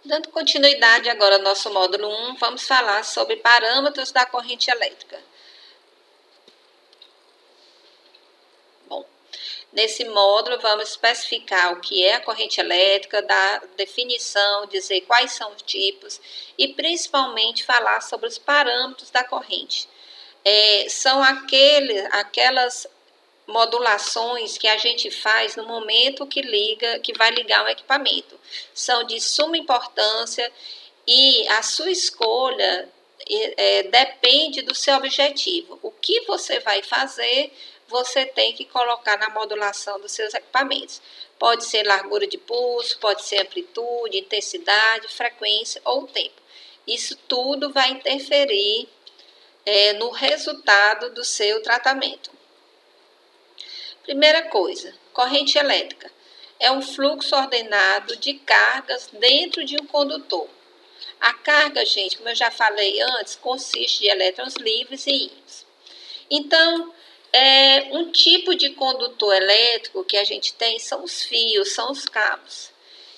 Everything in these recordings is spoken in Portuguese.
Dando continuidade agora ao nosso módulo 1, vamos falar sobre parâmetros da corrente elétrica. Bom, nesse módulo vamos especificar o que é a corrente elétrica, dar definição, dizer quais são os tipos e principalmente falar sobre os parâmetros da corrente. São aquelas modulações que a gente faz no momento que vai ligar um equipamento. São de suma importância e a sua escolha depende do seu objetivo. O que você vai fazer, você tem que colocar na modulação dos seus equipamentos. Pode ser largura de pulso, pode ser amplitude, intensidade, frequência ou tempo. Isso tudo vai interferir no resultado do seu tratamento. Primeira coisa, corrente elétrica. É um fluxo ordenado de cargas dentro de um condutor. A carga, gente, como eu já falei antes, consiste de elétrons livres e íons. Então, um tipo de condutor elétrico que a gente tem são os fios, são os cabos.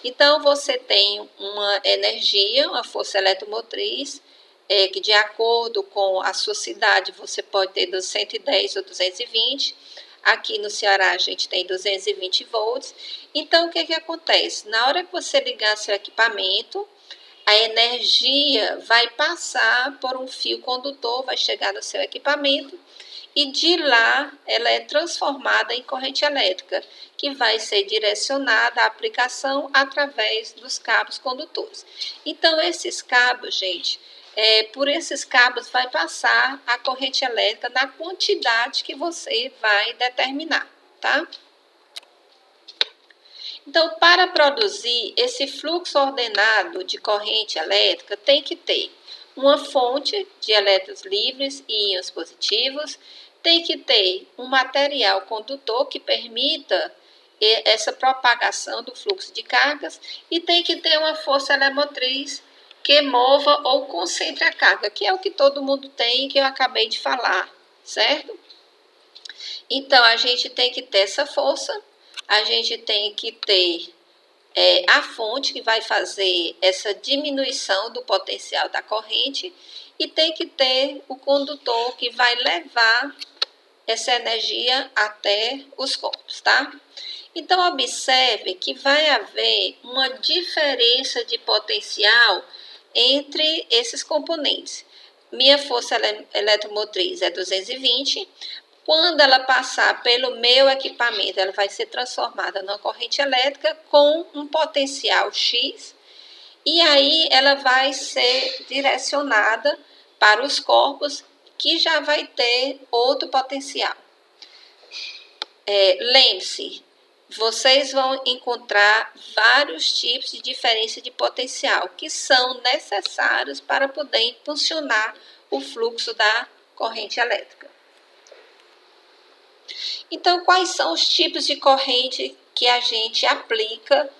Então, você tem uma energia, uma força eletromotriz, que de acordo com a sua cidade, você pode ter 110 ou 220. Aqui no Ceará a gente tem 220 volts. Então, o que acontece? Na hora que você ligar seu equipamento, a energia vai passar por um fio condutor, vai chegar no seu equipamento e de lá ela é transformada em corrente elétrica, que vai ser direcionada à aplicação através dos cabos condutores. Então, esses cabos, gente, por esses cabos vai passar a corrente elétrica na quantidade que você vai determinar, tá? Então, para produzir esse fluxo ordenado de corrente elétrica, tem que ter uma fonte de elétrons livres e íons positivos, tem que ter um material condutor que permita essa propagação do fluxo de cargas e tem que ter uma força eletromotriz que mova ou concentre a carga, que é o que todo mundo tem e que eu acabei de falar, certo? Então, a gente tem que ter essa força, a gente tem que ter a fonte que vai fazer essa diminuição do potencial da corrente e tem que ter o condutor que vai levar essa energia até os corpos, tá? Então, observe que vai haver uma diferença de potencial entre esses componentes. Minha força eletromotriz é 220. Quando ela passar pelo meu equipamento, ela vai ser transformada numa corrente elétrica com um potencial X. E aí ela vai ser direcionada para os corpos que já vai ter outro potencial. Lembre-se, vocês vão encontrar vários tipos de diferença de potencial que são necessários para poder impulsionar o fluxo da corrente elétrica. Então, quais são os tipos de corrente que a gente aplica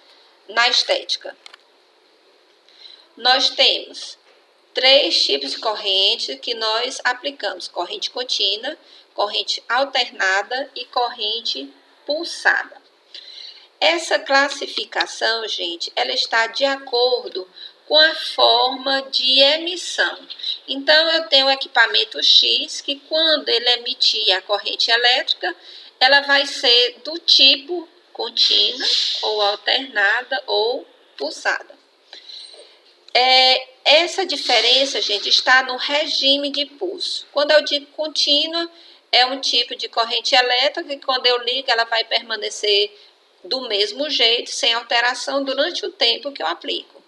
na estética? Nós temos 3 tipos de corrente que nós aplicamos: corrente contínua, corrente alternada e corrente pulsada. Essa classificação, gente, ela está de acordo com a forma de emissão. Então, eu tenho o equipamento X, que quando ele emitir a corrente elétrica, ela vai ser do tipo contínua, ou alternada, ou pulsada. Essa diferença, gente, está no regime de pulso. Quando eu digo contínua, é um tipo de corrente elétrica que quando eu ligo, ela vai permanecer do mesmo jeito, sem alteração, durante o tempo que eu aplico.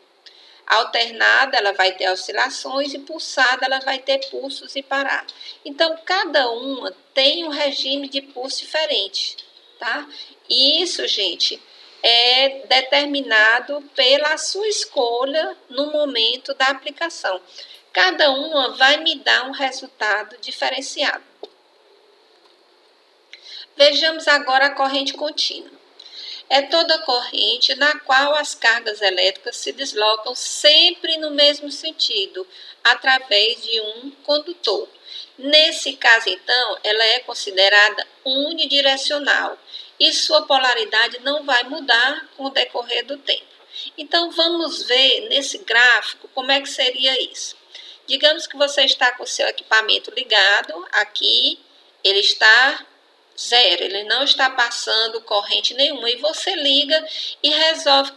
Alternada, ela vai ter oscilações e pulsada, ela vai ter pulsos e parar. Então, cada uma tem um regime de pulso diferente, tá? E isso, gente, é determinado pela sua escolha no momento da aplicação. Cada uma vai me dar um resultado diferenciado. Vejamos agora a corrente contínua. É toda corrente na qual as cargas elétricas se deslocam sempre no mesmo sentido, através de um condutor. Nesse caso, então, ela é considerada unidirecional e sua polaridade não vai mudar com o decorrer do tempo. Então, vamos ver nesse gráfico como é que seria isso. Digamos que você está com o seu equipamento ligado, aqui ele está zero, ele não está passando corrente nenhuma, e você liga e resolve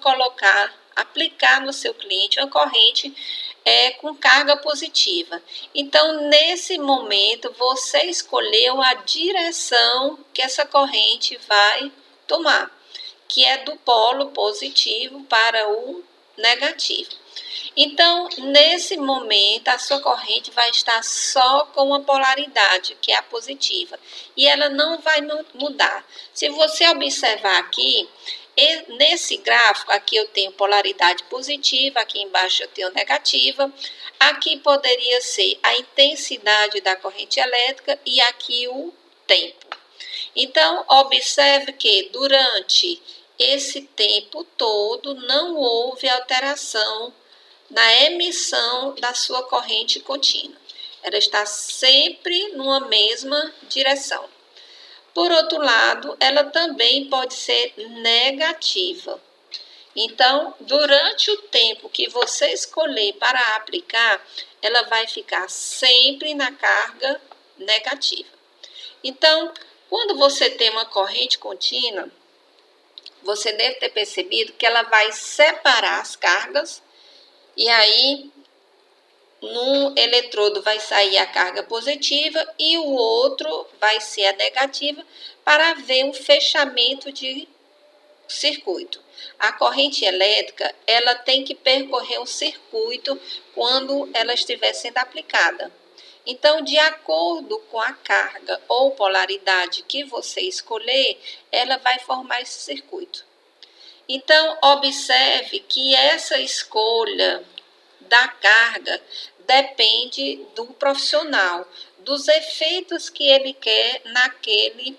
aplicar no seu cliente uma corrente com carga positiva. Então, nesse momento, você escolheu a direção que essa corrente vai tomar, que é do polo positivo para o negativo. Então, nesse momento, a sua corrente vai estar só com uma polaridade, que é a positiva, e ela não vai mudar. Se você observar aqui, nesse gráfico, aqui eu tenho polaridade positiva, aqui embaixo eu tenho negativa, aqui poderia ser a intensidade da corrente elétrica e aqui o tempo. Então, observe que durante esse tempo todo não houve alteração na emissão da sua corrente contínua. Ela está sempre numa mesma direção. Por outro lado, ela também pode ser negativa. Então, durante o tempo que você escolher para aplicar, ela vai ficar sempre na carga negativa. Então, quando você tem uma corrente contínua, você deve ter percebido que ela vai separar as cargas. E aí, num eletrodo vai sair a carga positiva e o outro vai ser a negativa para haver um fechamento de circuito. A corrente elétrica, ela tem que percorrer um circuito quando ela estiver sendo aplicada. Então, de acordo com a carga ou polaridade que você escolher, ela vai formar esse circuito. Então, observe que essa escolha da carga depende do profissional, dos efeitos que ele quer naquele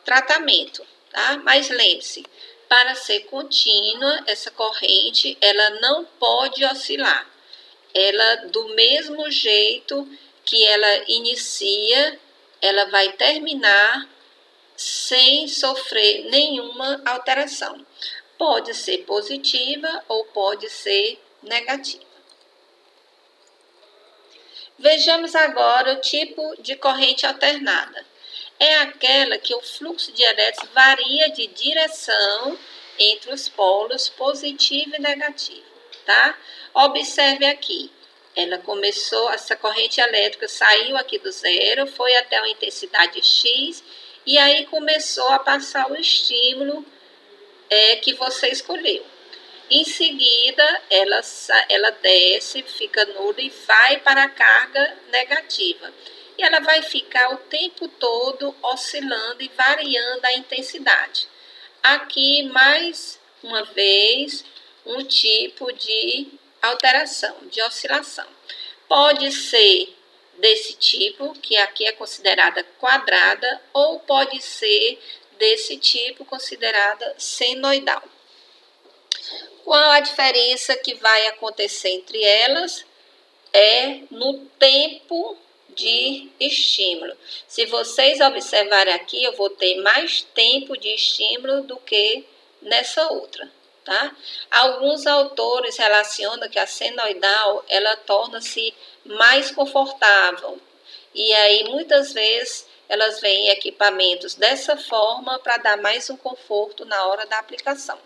tratamento, tá? Mas lembre-se, para ser contínua, essa corrente, ela não pode oscilar. Ela, do mesmo jeito que ela inicia, ela vai terminar sem sofrer nenhuma alteração. Pode ser positiva ou pode ser negativa. Vejamos agora o tipo de corrente alternada. É aquela que o fluxo de elétrons varia de direção entre os polos positivo e negativo, tá? Observe aqui, essa corrente elétrica saiu aqui do zero, foi até uma intensidade X, e aí começou a passar o estímulo que você escolheu. Em seguida, ela desce, fica nula e vai para a carga negativa. E ela vai ficar o tempo todo oscilando e variando a intensidade. Aqui, mais uma vez, um tipo de alteração, de oscilação. Pode ser desse tipo, que aqui é considerada quadrada, ou pode ser desse tipo, considerada senoidal. Qual a diferença que vai acontecer entre elas? É no tempo de estímulo. Se vocês observarem aqui, eu vou ter mais tempo de estímulo do que nessa outra, tá? Alguns autores relacionam que a senoidal, ela torna-se mais confortável. E aí, muitas vezes, elas vêm em equipamentos dessa forma para dar mais um conforto na hora da aplicação.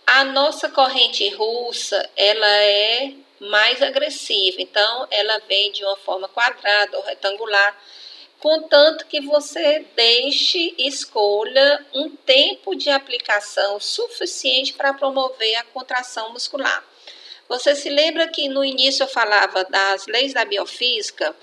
A nossa corrente russa, ela é mais agressiva, então ela vem de uma forma quadrada ou retangular, contanto que você escolha um tempo de aplicação suficiente para promover a contração muscular. Você se lembra que no início eu falava das leis da biofísica,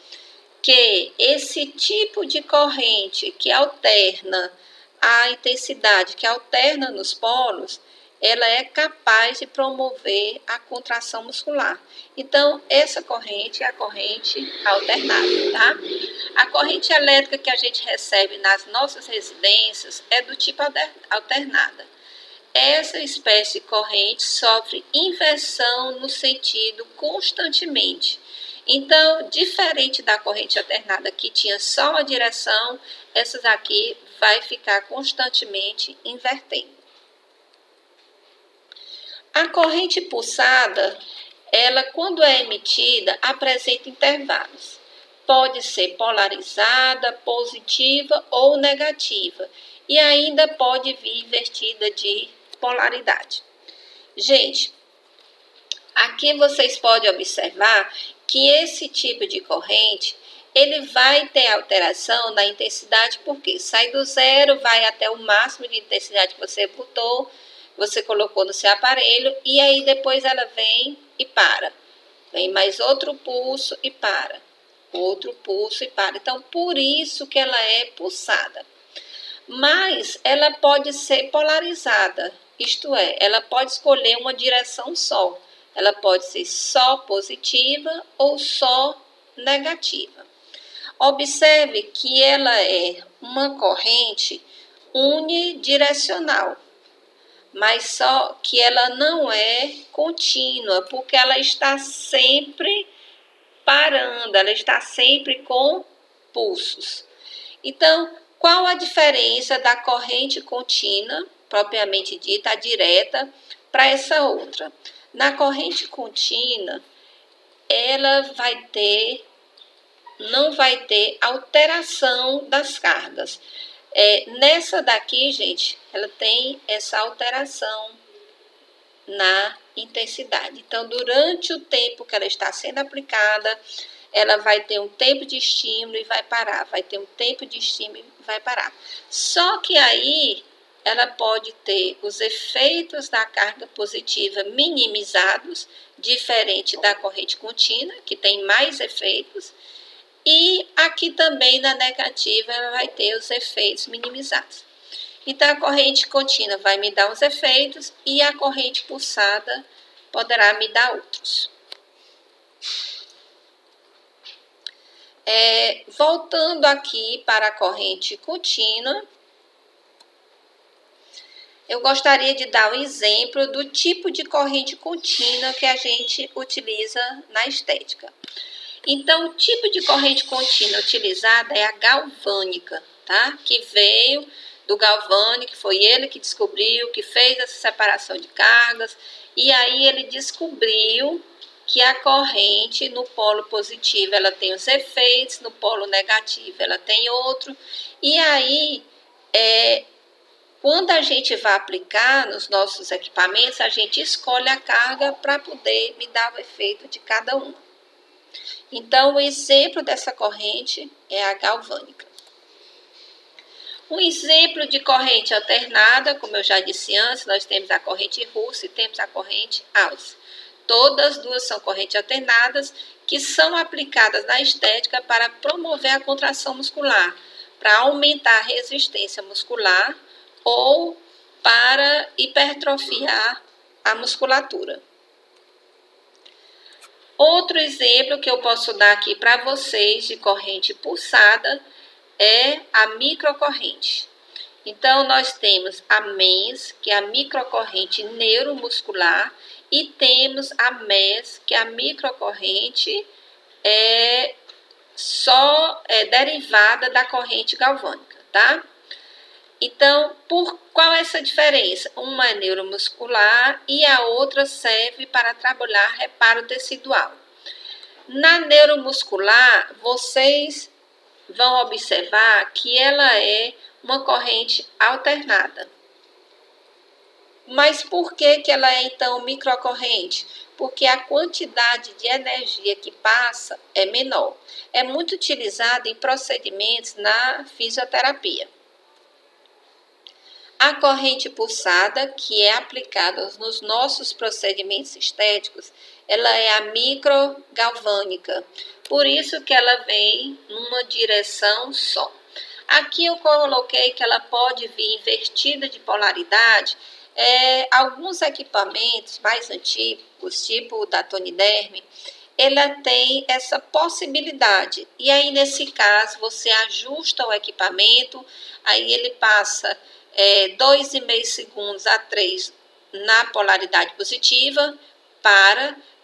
que esse tipo de corrente que alterna a intensidade, que alterna nos polos, ela é capaz de promover a contração muscular. Então, essa corrente é a corrente alternada, tá? A corrente elétrica que a gente recebe nas nossas residências é do tipo alternada. Essa espécie de corrente sofre inversão no sentido constantemente. Então, diferente da corrente alternada que tinha só uma direção, essas aqui vai ficar constantemente invertendo. A corrente pulsada, ela, quando é emitida, apresenta intervalos. Pode ser polarizada, positiva ou negativa. E ainda pode vir invertida de polaridade. Gente, aqui vocês podem observar que esse tipo de corrente, ele vai ter alteração na intensidade, porque sai do zero, vai até o máximo de intensidade que você colocou no seu aparelho, e aí depois ela vem e para. Vem mais outro pulso e para. Outro pulso e para. Então, por isso que ela é pulsada. Mas ela pode ser polarizada, isto é, ela pode escolher uma direção só. Ela pode ser só positiva ou só negativa. Observe que ela é uma corrente unidirecional, mas só que ela não é contínua, porque ela está sempre parando, ela está sempre com pulsos. Então, qual a diferença da corrente contínua, propriamente dita, a direta, para essa outra? Na corrente contínua, ela não vai ter alteração das cargas. Nessa daqui, gente, ela tem essa alteração na intensidade. Então, durante o tempo que ela está sendo aplicada, ela vai ter um tempo de estímulo e vai parar. Vai ter um tempo de estímulo e vai parar. Só que aí ela pode ter os efeitos da carga positiva minimizados, diferente da corrente contínua, que tem mais efeitos. E aqui também na negativa ela vai ter os efeitos minimizados. Então, a corrente contínua vai me dar uns efeitos e a corrente pulsada poderá me dar outros. Voltando aqui para a corrente contínua, eu gostaria de dar um exemplo do tipo de corrente contínua que a gente utiliza na estética. Então, o tipo de corrente contínua utilizada é a galvânica, tá? Que veio do Galvani, que foi ele que descobriu, que fez essa separação de cargas, e aí ele descobriu que a corrente no polo positivo ela tem os efeitos, no polo negativo ela tem outro, e aí quando a gente vai aplicar nos nossos equipamentos, a gente escolhe a carga para poder me dar o efeito de cada uma. Então, o exemplo dessa corrente é a galvânica. Um exemplo de corrente alternada, como eu já disse antes, nós temos a corrente russa e temos a corrente Gauss. Todas duas são correntes alternadas que são aplicadas na estética para promover a contração muscular, para aumentar a resistência muscular ou para hipertrofiar a musculatura. Outro exemplo que eu posso dar aqui para vocês de corrente pulsada é a microcorrente. Então, nós temos a MENS, que é a microcorrente neuromuscular, e temos a MES, que é a microcorrente derivada da corrente galvânica, tá? Então, qual é essa diferença? Uma é neuromuscular e a outra serve para trabalhar reparo tecidual. Na neuromuscular, vocês vão observar que ela é uma corrente alternada. Mas por que ela é, então, microcorrente? Porque a quantidade de energia que passa é menor. É muito utilizada em procedimentos na fisioterapia. A corrente pulsada, que é aplicada nos nossos procedimentos estéticos, ela é a microgalvânica. Por isso que ela vem numa direção só. Aqui eu coloquei que ela pode vir invertida de polaridade. Alguns equipamentos mais antigos, tipo da Toniderme, ela tem essa possibilidade. E aí, nesse caso, você ajusta o equipamento, aí ele passa 2,5 segundos a 3 na polaridade positiva,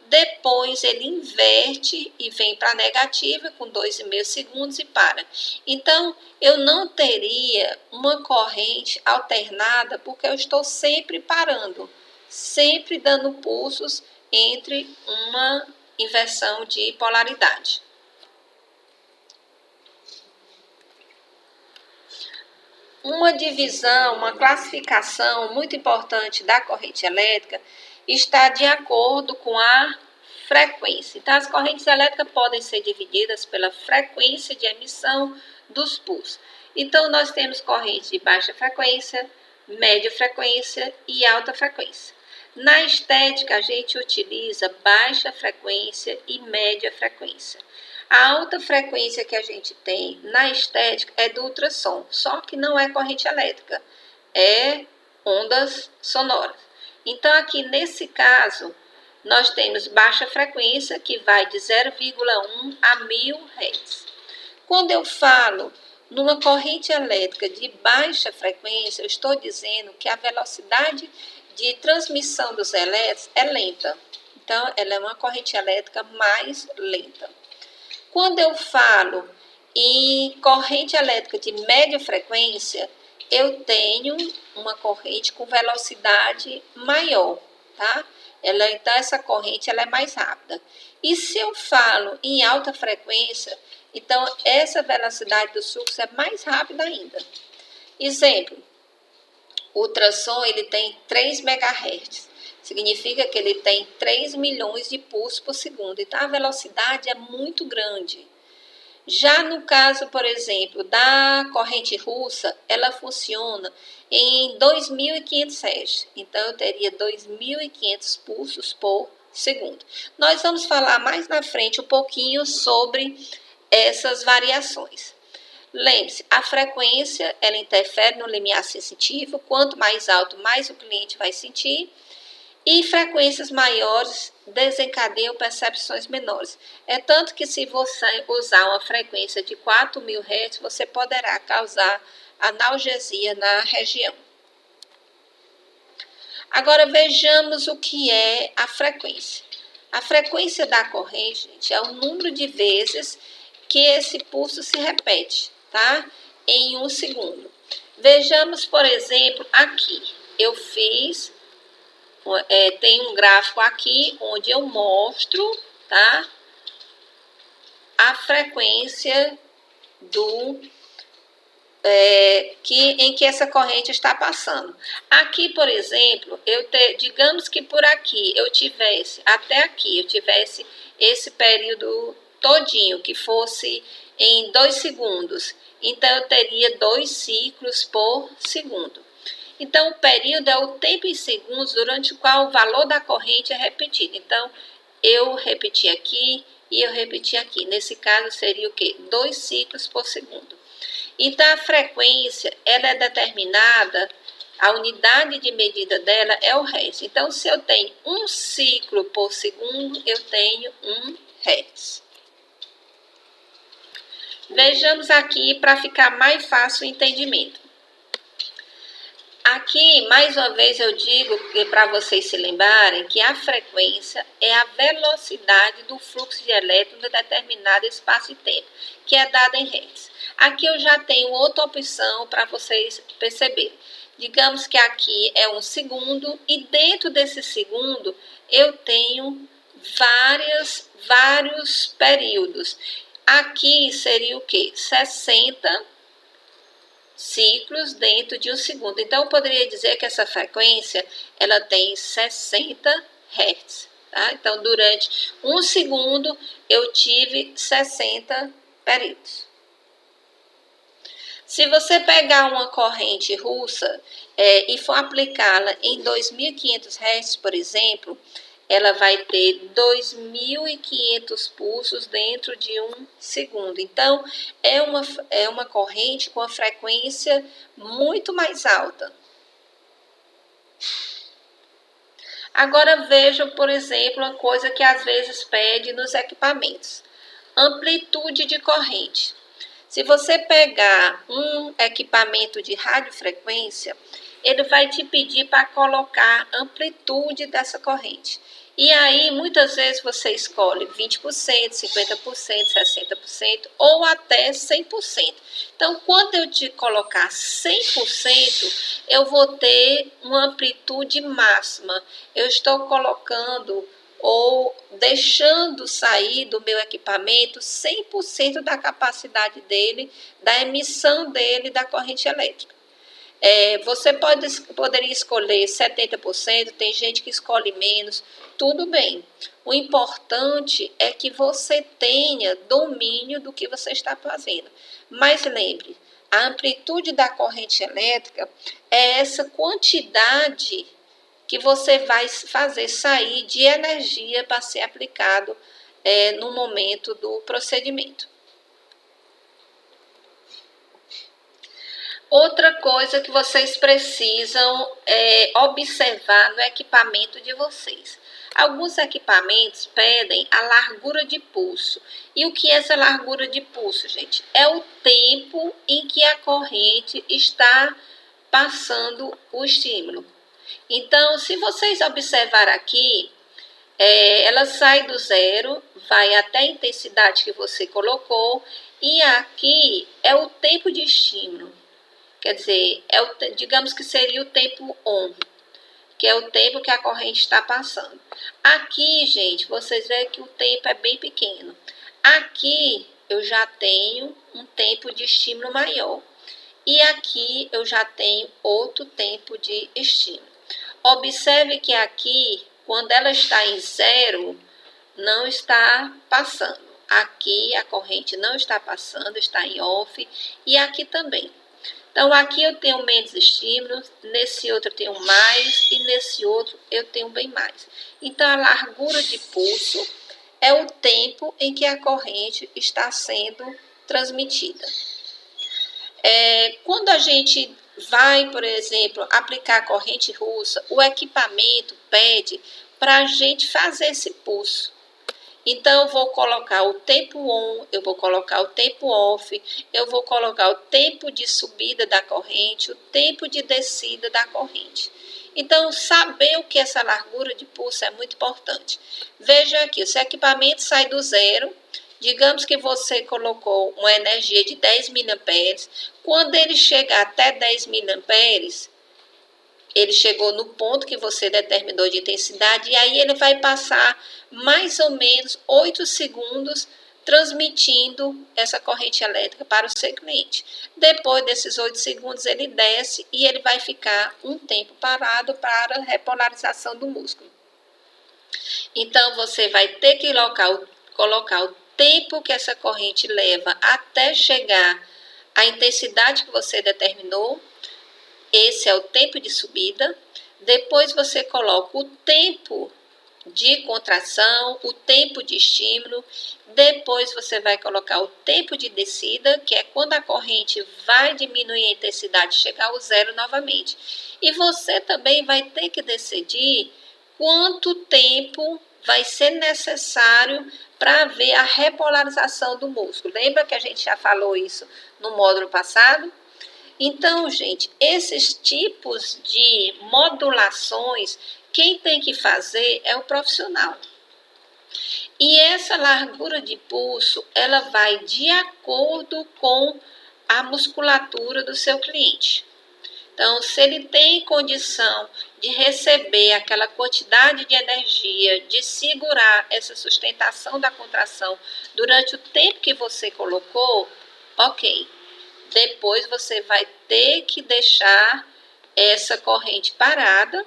depois ele inverte e vem para a negativa com 2,5 segundos e para. Então, eu não teria uma corrente alternada porque eu estou sempre parando. sempre dando pulsos entre uma inversão de polaridade. Uma divisão, uma classificação muito importante da corrente elétrica está de acordo com a frequência. Então, as correntes elétricas podem ser divididas pela frequência de emissão dos pulsos. Então, nós temos corrente de baixa frequência, média frequência e alta frequência. Na estética, a gente utiliza baixa frequência e média frequência. A alta frequência que a gente tem na estética é do ultrassom, só que não é corrente elétrica, é ondas sonoras. Então, aqui nesse caso, nós temos baixa frequência, que vai de 0,1 a 1000 Hz. Quando eu falo numa corrente elétrica de baixa frequência, eu estou dizendo que a velocidade de transmissão dos elétrons é lenta. Então, ela é uma corrente elétrica mais lenta. Quando eu falo em corrente elétrica de média frequência, eu tenho uma corrente com velocidade maior, tá? Então, essa corrente ela é mais rápida. E se eu falo em alta frequência, então essa velocidade do fluxo é mais rápida ainda. Exemplo, o ultrassom ele tem 3 MHz. Significa que ele tem 3 milhões de pulsos por segundo. Então, a velocidade é muito grande. Já no caso, por exemplo, da corrente russa, ela funciona em 2.500 Hz. Então, eu teria 2.500 pulsos por segundo. Nós vamos falar mais na frente um pouquinho sobre essas variações. Lembre-se, a frequência ela interfere no limiar sensitivo. Quanto mais alto, mais o cliente vai sentir. E frequências maiores desencadeiam percepções menores. É tanto que se você usar uma frequência de 4.000 Hz, você poderá causar analgesia na região. Agora vejamos o que é a frequência. A frequência da corrente, gente, é o número de vezes que esse pulso se repete, tá? Em 1 segundo. Vejamos, por exemplo, aqui. Eu fiz... tem um gráfico aqui onde eu mostro, tá, a frequência em que essa corrente está passando. Aqui, por exemplo, digamos que por aqui eu tivesse, até aqui, eu tivesse esse período todinho, que fosse em 2 segundos. Então, eu teria 2 ciclos por segundo. Então, o período é o tempo em segundos durante o qual o valor da corrente é repetido. Então, eu repeti aqui e eu repeti aqui. Nesse caso, seria o quê? 2 ciclos por segundo. Então, a frequência, ela é determinada, a unidade de medida dela é o Hz. Então, se eu tenho 1 ciclo por segundo, eu tenho 1 Hz. Vejamos aqui para ficar mais fácil o entendimento. Aqui, mais uma vez, eu digo para vocês se lembrarem que a frequência é a velocidade do fluxo de elétrons em determinado espaço e tempo, que é dada em Hz. Aqui eu já tenho outra opção para vocês perceberem. Digamos que aqui é 1 segundo e dentro desse segundo eu tenho vários períodos. Aqui seria o quê? 60 ciclos dentro de 1 segundo. Então, eu poderia dizer que essa frequência, ela tem 60 Hz. Tá? Então, durante 1 segundo, eu tive 60 períodos. Se você pegar uma corrente russa e for aplicá-la em 2.500 Hz, por exemplo, ela vai ter 2.500 pulsos dentro de 1 segundo. Então, é uma corrente com a frequência muito mais alta. Agora, vejam, por exemplo, uma coisa que às vezes pede nos equipamentos. Amplitude de corrente. Se você pegar um equipamento de radiofrequência, ele vai te pedir para colocar amplitude dessa corrente. E aí, muitas vezes, você escolhe 20%, 50%, 60% ou até 100%. Então, quando eu te colocar 100%, eu vou ter uma amplitude máxima. Eu estou colocando ou deixando sair do meu equipamento 100% da capacidade dele, da emissão dele da corrente elétrica. Você poderia escolher 70%, tem gente que escolhe menos, tudo bem. O importante é que você tenha domínio do que você está fazendo. Mas lembre, a amplitude da corrente elétrica é essa quantidade que você vai fazer sair de energia para ser aplicado no momento do procedimento. Outra coisa que vocês precisam observar no equipamento de vocês. Alguns equipamentos pedem a largura de pulso. E o que é essa largura de pulso, gente? É o tempo em que a corrente está passando o estímulo. Então, se vocês observar aqui, ela sai do zero, vai até a intensidade que você colocou, e aqui é o tempo de estímulo. Quer dizer, digamos que seria o tempo on, que é o tempo que a corrente está passando. Aqui, gente, vocês veem que o tempo é bem pequeno. Aqui eu já tenho um tempo de estímulo maior. E aqui eu já tenho outro tempo de estímulo. Observe que aqui, quando ela está em zero, não está passando. Aqui a corrente não está passando, está em off, e aqui também. Então, aqui eu tenho menos estímulos, nesse outro eu tenho mais e nesse outro eu tenho bem mais. Então, a largura de pulso é o tempo em que a corrente está sendo transmitida. Quando a gente vai, por exemplo, aplicar corrente russa, o equipamento pede para a gente fazer esse pulso. Então, eu vou colocar o tempo on, eu vou colocar o tempo off, eu vou colocar o tempo de subida da corrente, o tempo de descida da corrente. Então, saber o que é essa largura de pulso é muito importante. Veja aqui, o seu equipamento sai do zero, digamos que você colocou uma energia de 10 mA, quando ele chegar até 10 mA, ele chegou no ponto que você determinou de intensidade, e aí ele vai passar mais ou menos 8 segundos transmitindo essa corrente elétrica para o seu cliente. Depois desses 8 segundos, ele desce e ele vai ficar um tempo parado para a repolarização do músculo. Então, você vai ter que colocar o tempo que essa corrente leva até chegar à intensidade que você determinou. Esse é o tempo de subida. Depois você coloca o tempo de contração, o tempo de estímulo. Depois você vai colocar o tempo de descida, que é quando a corrente vai diminuir a intensidade e chegar ao zero novamente. E você também vai ter que decidir quanto tempo vai ser necessário para ver a repolarização do músculo. Lembra que a gente já falou isso no módulo passado? Então, gente, esses tipos de modulações, quem tem que fazer é o profissional. E essa largura de pulso, ela vai de acordo com a musculatura do seu cliente. Então, se ele tem condição de receber aquela quantidade de energia, de segurar essa sustentação da contração durante o tempo que você colocou, ok. Depois você vai ter que deixar essa corrente parada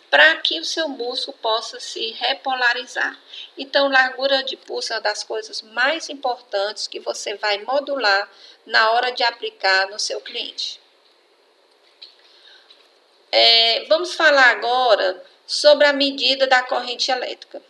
para que o seu músculo possa se repolarizar. Então, largura de pulso é uma das coisas mais importantes que você vai modular na hora de aplicar no seu cliente. Vamos falar agora sobre a medida da corrente elétrica.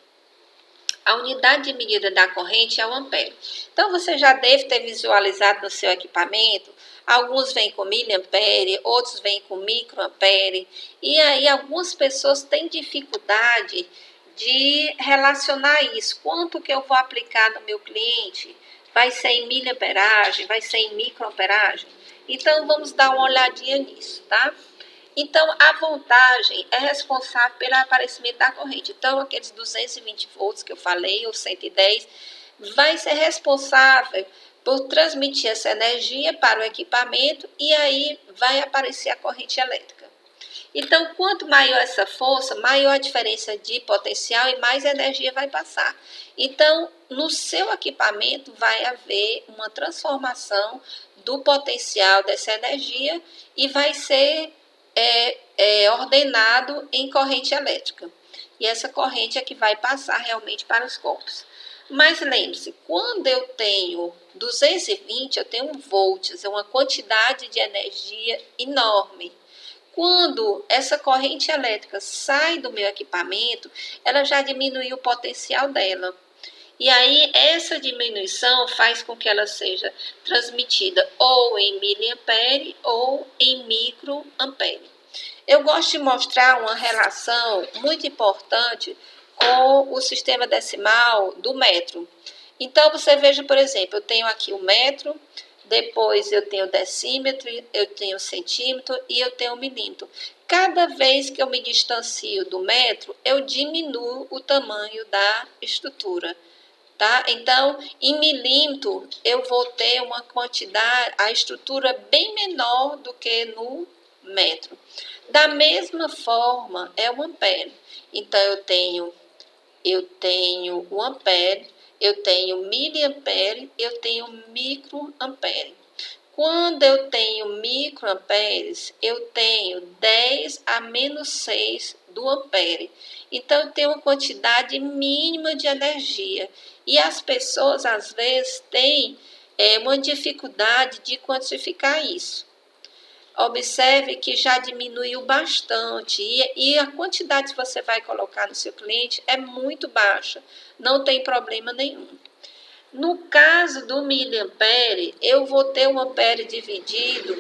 A unidade de medida da corrente é o ampere. Então, você já deve ter visualizado no seu equipamento. Alguns vêm com miliampere, outros vêm com microampere. E aí, algumas pessoas têm dificuldade de relacionar isso. Quanto que eu vou aplicar no meu cliente? Vai ser em miliamperagem? Vai ser em microamperagem? Então, vamos dar uma olhadinha nisso, tá? Então, a voltagem é responsável pelo aparecimento da corrente. Então, aqueles 220 volts que eu falei, ou 110, vai ser responsável por transmitir essa energia para o equipamento e aí vai aparecer a corrente elétrica. Então, quanto maior essa força, maior a diferença de potencial e mais energia vai passar. Então, no seu equipamento vai haver uma transformação do potencial dessa energia e vai ser ordenado em corrente elétrica. E essa corrente é que vai passar realmente para os corpos. Mas lembre-se, quando eu tenho 220, eu tenho volts, é uma quantidade de energia enorme. Quando essa corrente elétrica sai do meu equipamento, ela já diminuiu o potencial dela. E aí, essa diminuição faz com que ela seja transmitida ou em miliampere ou em microampere. Eu gosto de mostrar uma relação muito importante com o sistema decimal do metro. Então, você veja, por exemplo, eu tenho aqui o metro, depois eu tenho decímetro, eu tenho centímetro e eu tenho milímetro. Cada vez que eu me distancio do metro, eu diminuo o tamanho da estrutura. Tá? Então, em milímetro, eu vou ter uma quantidade, a estrutura bem menor do que no metro. Da mesma forma, é o ampere. Então, eu tenho o ampere, eu tenho miliampere, eu tenho microampere. Quando eu tenho microamperes, eu tenho 10 a menos 6 do ampere. Então, eu tenho uma quantidade mínima de energia. E as pessoas, às vezes, têm uma dificuldade de quantificar isso. Observe que já diminuiu bastante e a quantidade que você vai colocar no seu cliente é muito baixa, não tem problema nenhum. No caso do miliampere, eu vou ter um ampere dividido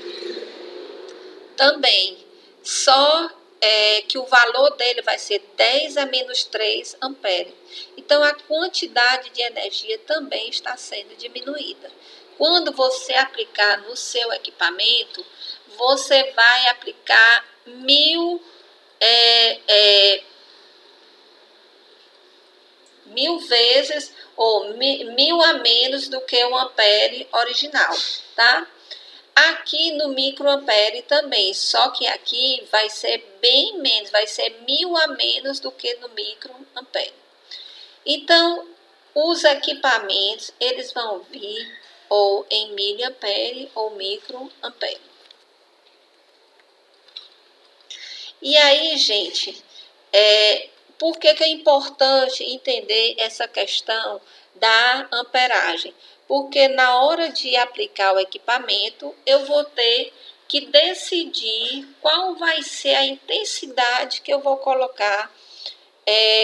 também, só que o valor dele vai ser 10 a menos 3 ampere. Então, a quantidade de energia também está sendo diminuída. Quando você aplicar no seu equipamento, você vai aplicar 1000 vezes ou 1000 a menos do que o ampere original, tá? Aqui no microampere também, só que aqui vai ser bem menos, vai ser 1000 a menos do que no microampere. Então, os equipamentos, eles vão vir ou em miliampere ou microampere. E aí, gente, por que é importante entender essa questão da amperagem? Porque na hora de aplicar o equipamento, eu vou ter que decidir qual vai ser a intensidade que eu vou colocar,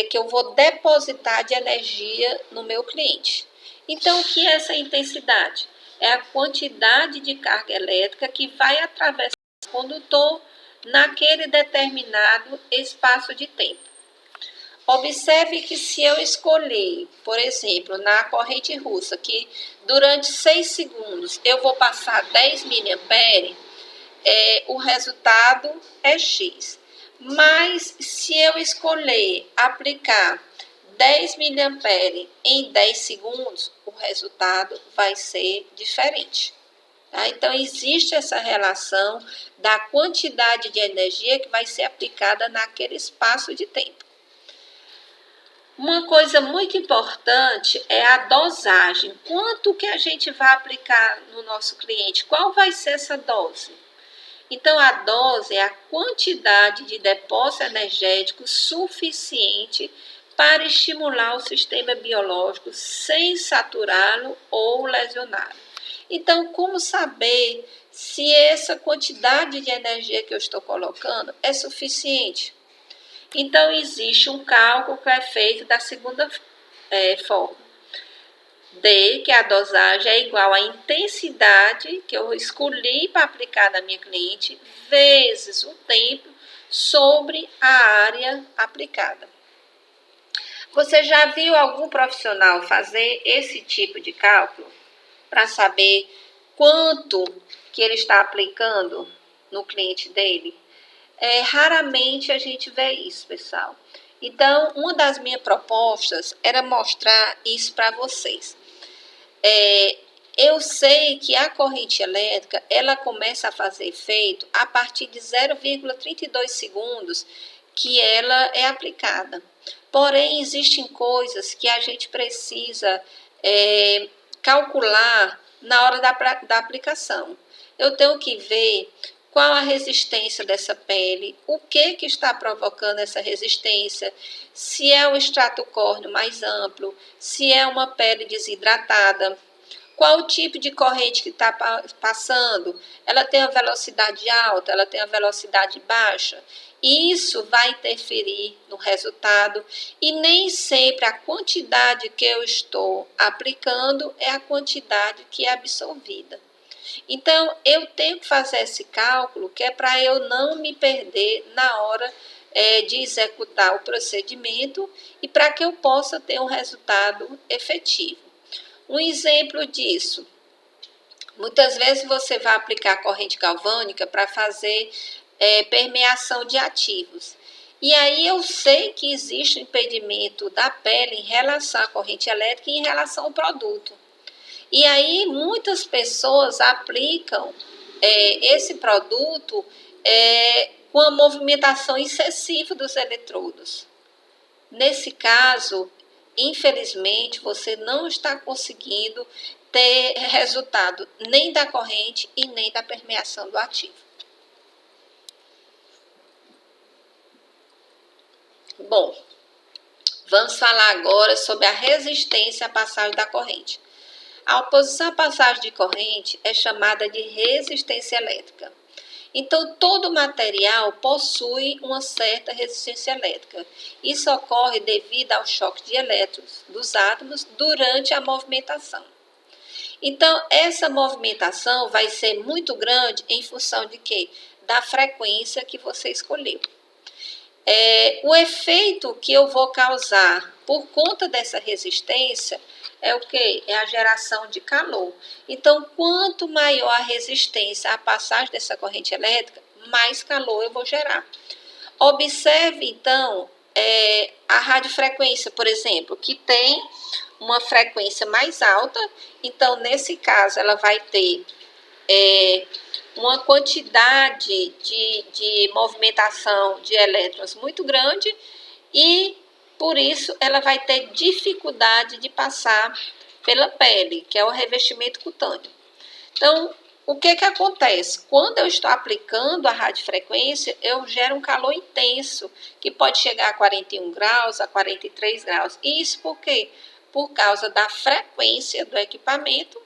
que eu vou depositar de energia no meu cliente. Então, o que é essa intensidade? É a quantidade de carga elétrica que vai atravessar o condutor naquele determinado espaço de tempo. Observe que se eu escolher, por exemplo, na corrente russa, que durante 6 segundos eu vou passar 10 miliampere, o resultado é X. Mas se eu escolher aplicar 10 miliampere em 10 segundos, o resultado vai ser diferente. Tá? Então, existe essa relação da quantidade de energia que vai ser aplicada naquele espaço de tempo. Uma coisa muito importante é a dosagem. Quanto que a gente vai aplicar no nosso cliente? Qual vai ser essa dose? Então, a dose é a quantidade de depósito energético suficiente para estimular o sistema biológico sem saturá-lo ou lesioná-lo. Então, como saber se essa quantidade de energia que eu estou colocando é suficiente? Então, existe um cálculo que é feito da segunda forma. D, que a dosagem é igual à intensidade que eu escolhi para aplicar na minha cliente, vezes o tempo sobre a área aplicada. Você já viu algum profissional fazer esse tipo de cálculo para saber quanto que ele está aplicando no cliente dele? Raramente a gente vê isso, pessoal. Então, uma das minhas propostas era mostrar isso para vocês. Eu sei que a corrente elétrica, ela começa a fazer efeito a partir de 0,32 segundos que ela é aplicada. Porém, existem coisas que a gente precisa calcular na hora da aplicação. Eu tenho que ver qual a resistência dessa pele, o que está provocando essa resistência, se é o extrato córneo mais amplo, se é uma pele desidratada, qual o tipo de corrente que está passando, ela tem a velocidade alta, ela tem a velocidade baixa. Isso vai interferir no resultado e nem sempre a quantidade que eu estou aplicando é a quantidade que é absorvida. Então, eu tenho que fazer esse cálculo que é para eu não me perder na hora de executar o procedimento e para que eu possa ter um resultado efetivo. Um exemplo disso, muitas vezes você vai aplicar corrente galvânica para fazer permeação de ativos. E aí eu sei que existe um impedimento da pele em relação à corrente elétrica e em relação ao produto. E aí muitas pessoas aplicam esse produto com a movimentação excessiva dos eletrodos. Nesse caso, infelizmente, você não está conseguindo ter resultado nem da corrente e nem da permeação do ativo. Bom, vamos falar agora sobre a resistência à passagem da corrente. A oposição à passagem de corrente é chamada de resistência elétrica. Então, todo material possui uma certa resistência elétrica. Isso ocorre devido ao choque de elétrons dos átomos durante a movimentação. Então, essa movimentação vai ser muito grande em função de quê? Da frequência que você escolheu. O efeito que eu vou causar por conta dessa resistência é o quê? É a geração de calor. Então, quanto maior a resistência à passagem dessa corrente elétrica, mais calor eu vou gerar. Observe, então, a radiofrequência, por exemplo, que tem uma frequência mais alta. Então, nesse caso, ela vai ter uma quantidade de movimentação de elétrons muito grande e, por isso, ela vai ter dificuldade de passar pela pele, que é o revestimento cutâneo. Então, o que acontece? Quando eu estou aplicando a radiofrequência, eu gero um calor intenso, que pode chegar a 41 graus, a 43 graus. Isso por quê? Por causa da frequência do equipamento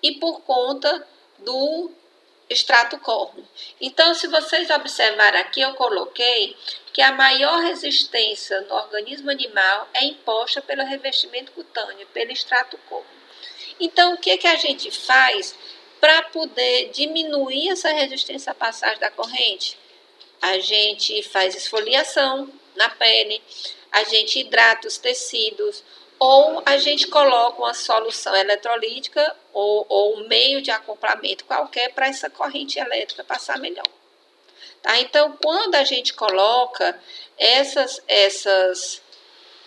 e por conta do extrato córneo. Então, se vocês observarem aqui, eu coloquei que a maior resistência no organismo animal é imposta pelo revestimento cutâneo, pelo extrato córneo. Então, o que a gente faz para poder diminuir essa resistência à passagem da corrente? A gente faz esfoliação na pele, a gente hidrata os tecidos, ou a gente coloca uma solução eletrolítica ou um meio de acoplamento qualquer para essa corrente elétrica passar melhor. Tá? Então, quando a gente coloca essas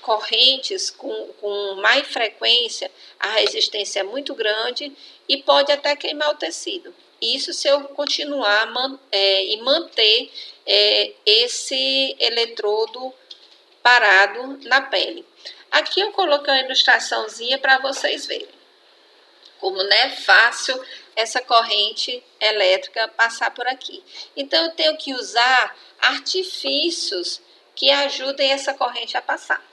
correntes com mais frequência, a resistência é muito grande e pode até queimar o tecido. Isso se eu continuar e manter esse eletrodo parado na pele. Aqui eu coloquei uma ilustraçãozinha para vocês verem como não é fácil essa corrente elétrica passar por aqui. Então, eu tenho que usar artifícios que ajudem essa corrente a passar.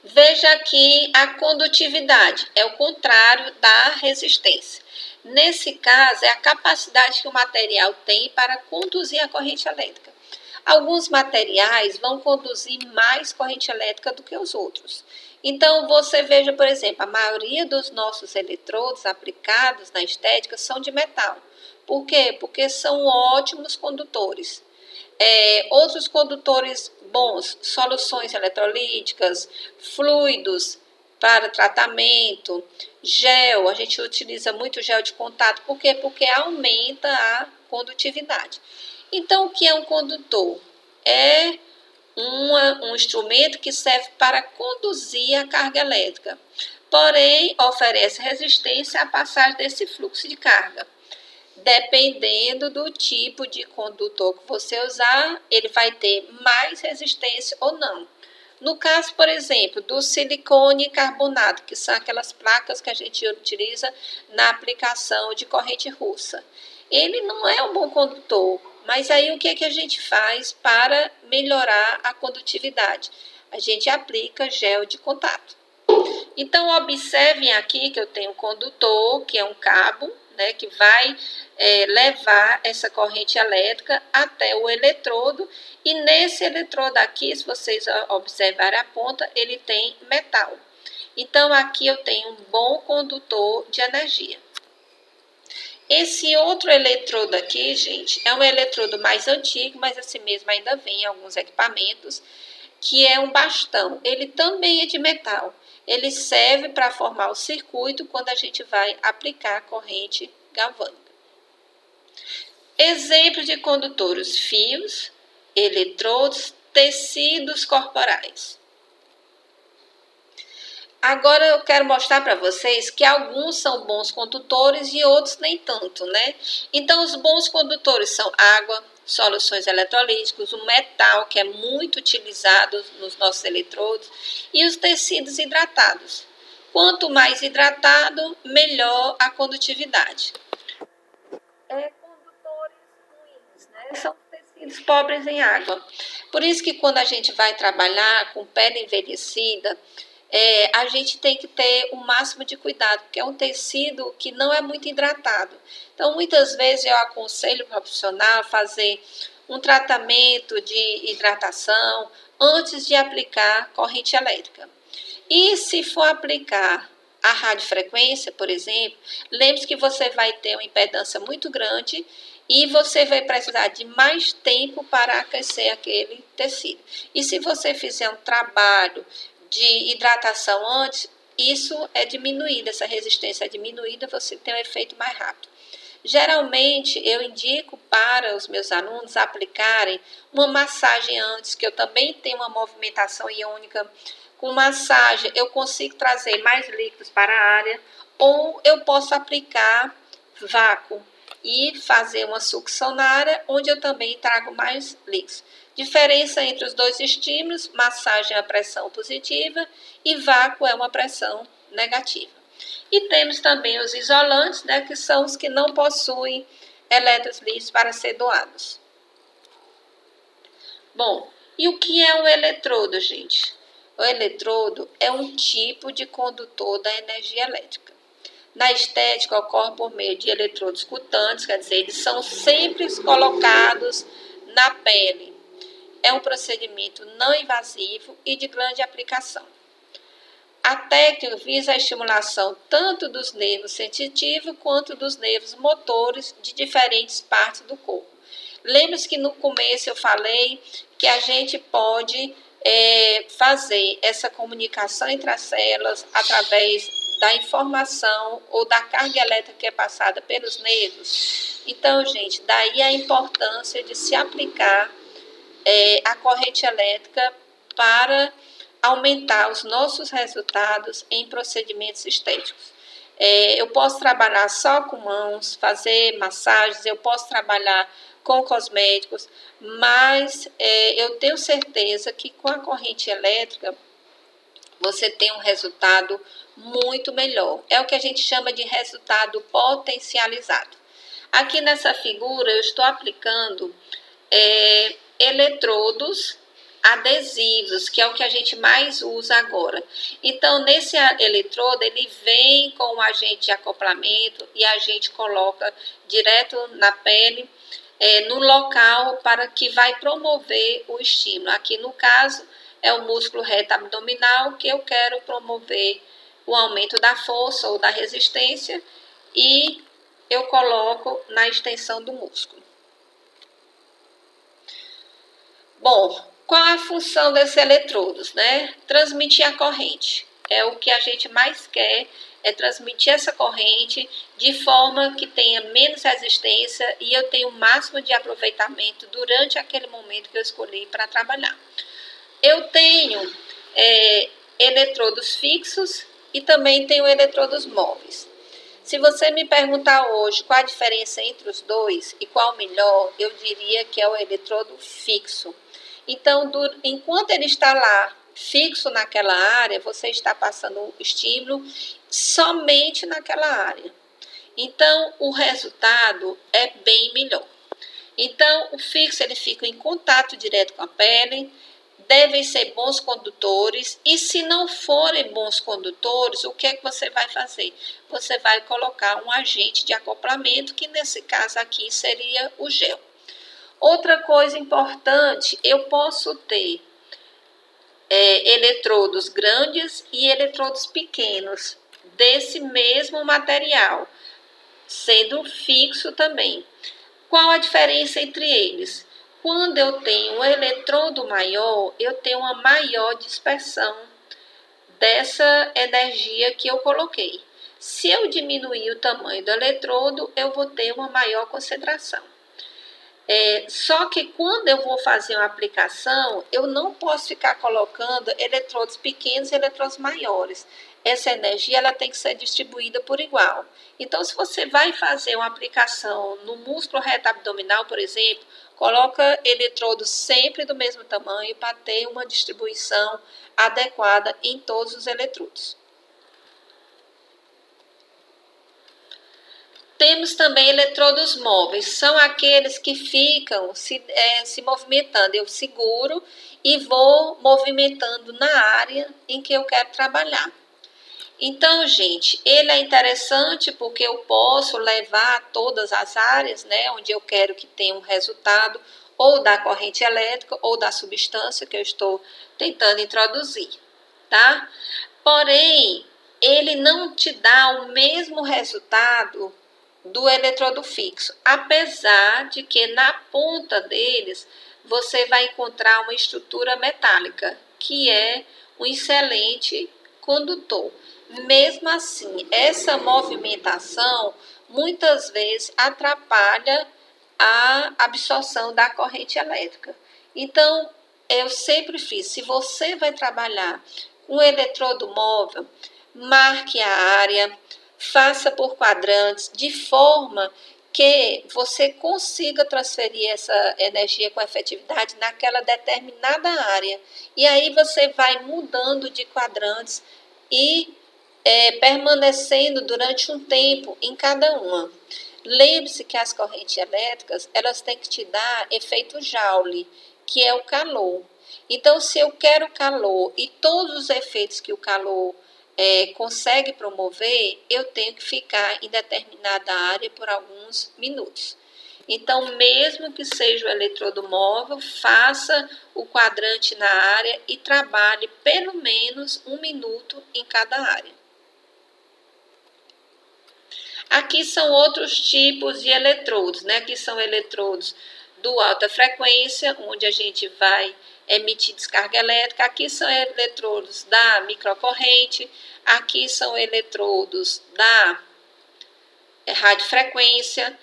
Veja aqui a condutividade, é o contrário da resistência. Nesse caso, é a capacidade que o material tem para conduzir a corrente elétrica. Alguns materiais vão conduzir mais corrente elétrica do que os outros. Então, você veja, por exemplo, a maioria dos nossos eletrodos aplicados na estética são de metal. Por quê? Porque são ótimos condutores. Outros condutores bons, soluções eletrolíticas, fluidos para tratamento, Gel, a gente utiliza muito gel de contato, por quê? Porque aumenta a condutividade. Então, o que é um condutor? É um instrumento que serve para conduzir a carga elétrica, porém oferece resistência à passagem desse fluxo de carga. Dependendo do tipo de condutor que você usar, ele vai ter mais resistência ou não. No caso, por exemplo, do silicone carbonato, que são aquelas placas que a gente utiliza na aplicação de corrente russa. Ele não é um bom condutor, mas aí o que é que a gente faz para melhorar a condutividade? A gente aplica gel de contato. Então, observem aqui que eu tenho um condutor, que é um cabo, né, que vai levar essa corrente elétrica até o eletrodo. E nesse eletrodo aqui, se vocês observarem a ponta, ele tem metal. Então, aqui eu tenho um bom condutor de energia. Esse outro eletrodo aqui, gente, é um eletrodo mais antigo, mas assim mesmo ainda vem em alguns equipamentos, que é um bastão. Ele também é de metal. Ele serve para formar o circuito quando a gente vai aplicar a corrente galvânica. Exemplo de condutores: fios, eletrodos, tecidos corporais. Agora eu quero mostrar para vocês que alguns são bons condutores e outros nem tanto, né? Então, os bons condutores são água, soluções eletrolíticas, o metal, que é muito utilizado nos nossos eletrodos, e os tecidos hidratados. Quanto mais hidratado, melhor a condutividade. Condutores ruins, né? São tecidos pobres em água. Por isso que quando a gente vai trabalhar com pele envelhecida, a gente tem que ter o máximo de cuidado, porque é um tecido que não é muito hidratado. Então, muitas vezes eu aconselho o profissional a fazer um tratamento de hidratação antes de aplicar corrente elétrica. E se for aplicar a radiofrequência, por exemplo, lembre-se que você vai ter uma impedância muito grande e você vai precisar de mais tempo para aquecer aquele tecido. E se você fizer um trabalho de hidratação antes, isso é diminuído, essa resistência é diminuída, você tem um efeito mais rápido. Geralmente, eu indico para os meus alunos aplicarem uma massagem antes, que eu também tenho uma movimentação iônica. Com massagem, eu consigo trazer mais líquidos para a área, ou eu posso aplicar vácuo e fazer uma sucção na área, onde eu também trago mais líquidos. Diferença entre os dois estímulos: massagem é a pressão positiva e vácuo é uma pressão negativa. E temos também os isolantes, né, que são os que não possuem elétrons livres para ser doados. Bom, e o que é um eletrodo, gente? O eletrodo é um tipo de condutor da energia elétrica. Na estética, ocorre por meio de eletrodos cutantes, quer dizer, eles são sempre colocados na pele. É um procedimento não invasivo e de grande aplicação. A técnica visa a estimulação tanto dos nervos sensitivos quanto dos nervos motores de diferentes partes do corpo. Lembre-se que no começo eu falei que a gente pode fazer essa comunicação entre as células através da informação ou da carga elétrica que é passada pelos nervos. Então, gente, daí a importância de se aplicar a corrente elétrica para aumentar os nossos resultados em procedimentos estéticos. Eu posso trabalhar só com mãos, fazer massagens, eu posso trabalhar com cosméticos, mas eu tenho certeza que com a corrente elétrica você tem um resultado muito melhor. É o que a gente chama de resultado potencializado. Aqui nessa figura eu estou aplicando eletrodos adesivos, que é o que a gente mais usa agora. Então, nesse eletrodo, ele vem com um agente de acoplamento e a gente coloca direto na pele, no local para que vai promover o estímulo. Aqui, no caso, é o músculo reto abdominal, que eu quero promover o aumento da força ou da resistência, e eu coloco na extensão do músculo. Bom, qual a função desses eletrodos, né? Transmitir a corrente. é o que a gente mais quer, é transmitir essa corrente de forma que tenha menos resistência e eu tenha o máximo de aproveitamento durante aquele momento que eu escolhi para trabalhar. Eu tenho eletrodos fixos e também tenho eletrodos móveis. Se você me perguntar hoje qual a diferença entre os dois e qual o melhor, eu diria que é o eletrodo fixo. Então, enquanto ele está lá fixo naquela área, você está passando o estímulo somente naquela área. Então, o resultado é bem melhor. Então, o fixo ele fica em contato direto com a pele, devem ser bons condutores, e se não forem bons condutores, o que é que você vai fazer? Você vai colocar um agente de acoplamento, que nesse caso aqui seria o gel. Outra coisa importante, eu posso ter eletrodos grandes e eletrodos pequenos desse mesmo material, sendo fixo também. Qual a diferença entre eles? Quando eu tenho um eletrodo maior, eu tenho uma maior dispersão dessa energia que eu coloquei. Se eu diminuir o tamanho do eletrodo, eu vou ter uma maior concentração. Só que quando eu vou fazer uma aplicação, eu não posso ficar colocando eletrodos pequenos e eletrodos maiores. Essa energia ela tem que ser distribuída por igual. Então, se você vai fazer uma aplicação no músculo reto abdominal, por exemplo, coloca eletrodos sempre do mesmo tamanho para ter uma distribuição adequada em todos os eletrodos. Temos também eletrodos móveis, são aqueles que ficam se movimentando. Eu seguro e vou movimentando na área em que eu quero trabalhar. Então, gente, ele é interessante porque eu posso levar a todas as áreas, né, onde eu quero que tenha um resultado ou da corrente elétrica ou da substância que eu estou tentando introduzir, tá? Porém, ele não te dá o mesmo resultado do eletrodo fixo, apesar de que na ponta deles você vai encontrar uma estrutura metálica, que é um excelente condutor. Mesmo assim, essa movimentação muitas vezes atrapalha a absorção da corrente elétrica. Então, eu sempre fiz, se você vai trabalhar com eletrodo móvel, marque a área, faça por quadrantes, de forma que você consiga transferir essa energia com efetividade naquela determinada área. E aí você vai mudando de quadrantes e permanecendo durante um tempo em cada uma. Lembre-se que as correntes elétricas, elas têm que te dar efeito Joule, que é o calor. Então, se eu quero calor e todos os efeitos que o calor consegue promover, eu tenho que ficar em determinada área por alguns minutos. Então, mesmo que seja o eletrodo móvel, faça o quadrante na área e trabalhe pelo menos 1 minuto em cada área. Aqui são outros tipos de eletrodos, né? Aqui são eletrodos do alta frequência, onde a gente vai emitir descarga elétrica. Aqui são eletrodos da microcorrente. Aqui são eletrodos da radiofrequência.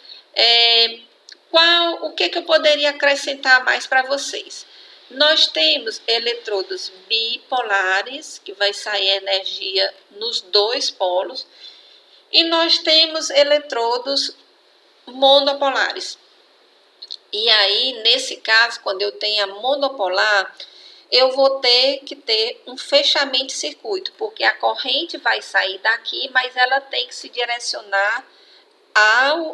O que eu poderia acrescentar mais para vocês? Nós temos eletrodos bipolares, que vai sair energia nos dois polos. E nós temos eletrodos monopolares. E aí, nesse caso, quando eu tenho a monopolar, eu vou ter que ter um fechamento de circuito, porque a corrente vai sair daqui, mas ela tem que se direcionar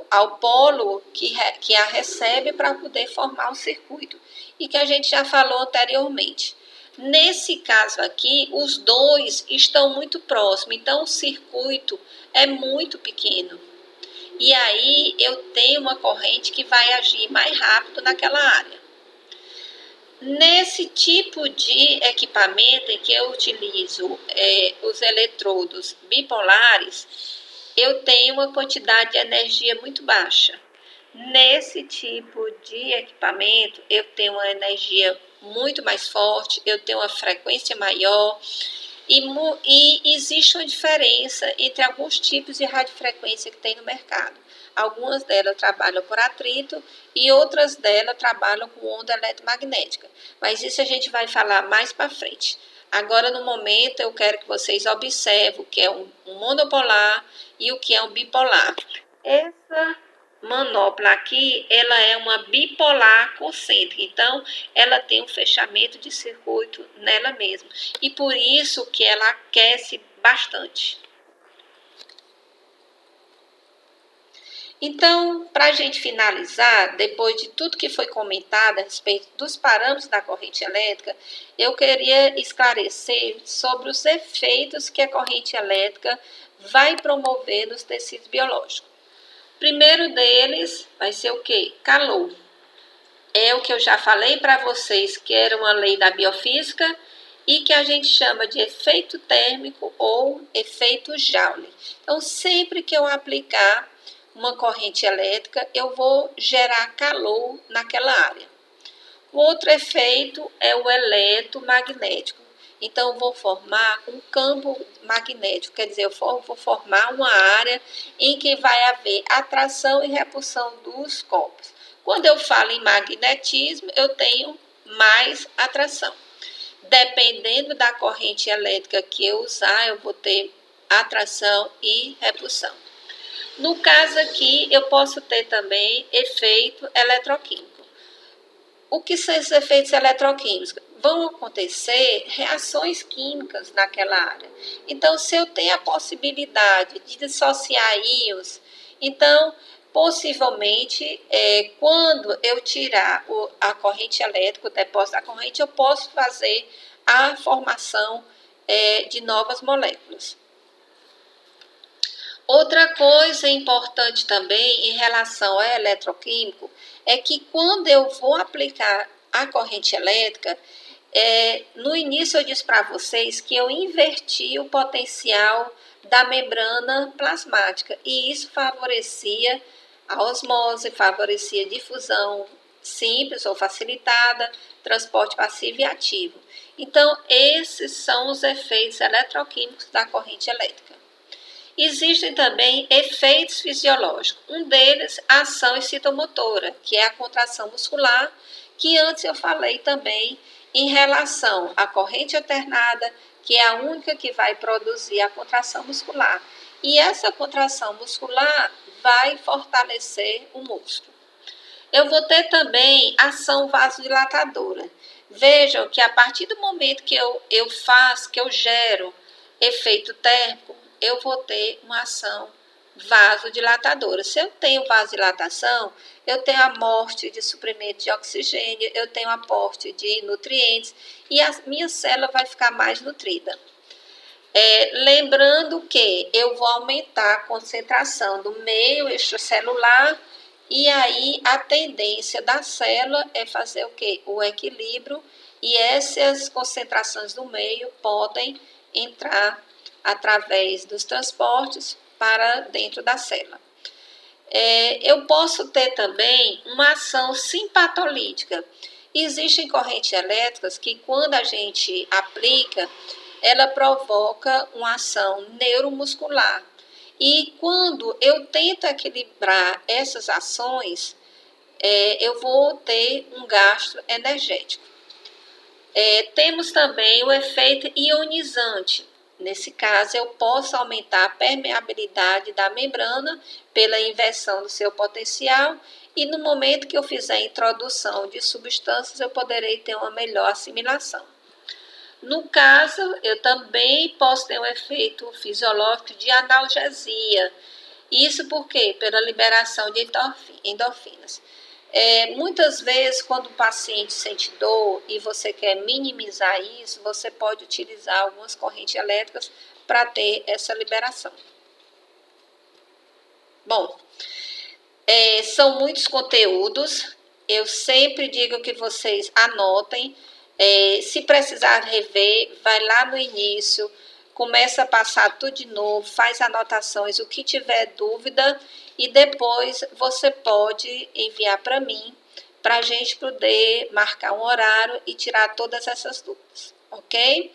ao polo que a recebe para poder formar o circuito. E que a gente já falou anteriormente. Nesse caso aqui, os dois estão muito próximos, então o circuito é muito pequeno. E aí eu tenho uma corrente que vai agir mais rápido naquela área. Nesse tipo de equipamento em que eu utilizo os eletrodos bipolares, eu tenho uma quantidade de energia muito baixa. Nesse tipo de equipamento, eu tenho uma energia muito mais forte, eu tenho uma frequência maior, E existe uma diferença entre alguns tipos de radiofrequência que tem no mercado. Algumas delas trabalham por atrito e outras delas trabalham com onda eletromagnética. Mas isso a gente vai falar mais para frente. Agora, no momento, eu quero que vocês observem o que é um monopolar e o que é um bipolar. Essa manopla aqui, ela é uma bipolar concêntrica, então ela tem um fechamento de circuito nela mesma e por isso que ela aquece bastante. Então, para a gente finalizar, depois de tudo que foi comentado a respeito dos parâmetros da corrente elétrica, eu queria esclarecer sobre os efeitos que a corrente elétrica vai promover nos tecidos biológicos. Primeiro deles vai ser o quê? Calor. É o que eu já falei para vocês, que era uma lei da biofísica e que a gente chama de efeito térmico ou efeito Joule. Então, sempre que eu aplicar uma corrente elétrica, eu vou gerar calor naquela área. O outro efeito é o eletromagnético. Então, eu vou formar um campo magnético, quer dizer, eu vou formar uma área em que vai haver atração e repulsão dos corpos. Quando eu falo em magnetismo, eu tenho mais atração. Dependendo da corrente elétrica que eu usar, eu vou ter atração e repulsão. No caso aqui, eu posso ter também efeito eletroquímico. O que são esses efeitos eletroquímicos? Vão acontecer reações químicas naquela área. Então, se eu tenho a possibilidade de dissociar íons, então, possivelmente, quando eu tirar a corrente elétrica, o depósito da corrente, eu posso fazer a formação de novas moléculas. Outra coisa importante também em relação ao eletroquímico é que quando eu vou aplicar a corrente elétrica, no início eu disse para vocês que eu inverti o potencial da membrana plasmática e isso favorecia a osmose, favorecia difusão simples ou facilitada, transporte passivo e ativo. Então, esses são os efeitos eletroquímicos da corrente elétrica. Existem também efeitos fisiológicos. Um deles, a ação excitomotora, que é a contração muscular, que antes eu falei também em relação à corrente alternada, que é a única que vai produzir a contração muscular. E essa contração muscular vai fortalecer o músculo. Eu vou ter também ação vasodilatadora. Vejam que a partir do momento que eu gero efeito térmico, eu vou ter uma ação vasodilatadora. Se eu tenho vasodilatação, eu tenho a morte de suprimento de oxigênio, eu tenho aporte de nutrientes e a minha célula vai ficar mais nutrida. Lembrando que eu vou aumentar a concentração do meio extracelular e aí a tendência da célula é fazer o quê? O equilíbrio e essas concentrações do meio podem entrar através dos transportes para dentro da célula. Eu posso ter também uma ação simpatolítica. Existem correntes elétricas que, quando a gente aplica, ela provoca uma ação neuromuscular. E quando eu tento equilibrar essas ações, eu vou ter um gasto energético. Temos também o efeito ionizante. Nesse caso, eu posso aumentar a permeabilidade da membrana pela inversão do seu potencial e no momento que eu fizer a introdução de substâncias, eu poderei ter uma melhor assimilação. No caso, eu também posso ter um efeito fisiológico de analgesia. Isso por quê? Pela liberação de endorfinas. Muitas vezes, quando o paciente sente dor e você quer minimizar isso, você pode utilizar algumas correntes elétricas para ter essa liberação. Bom, são muitos conteúdos. Eu sempre digo que vocês anotem. Se precisar rever, vai lá no início, começa a passar tudo de novo, faz anotações, o que tiver dúvida, e depois você pode enviar para mim, para a gente poder marcar um horário e tirar todas essas dúvidas, ok?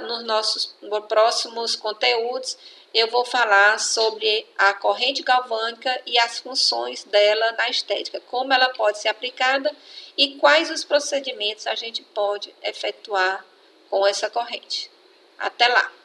nos nossos próximos conteúdos, eu vou falar sobre a corrente galvânica e as funções dela na estética, como ela pode ser aplicada e quais os procedimentos a gente pode efetuar com essa corrente. Até lá!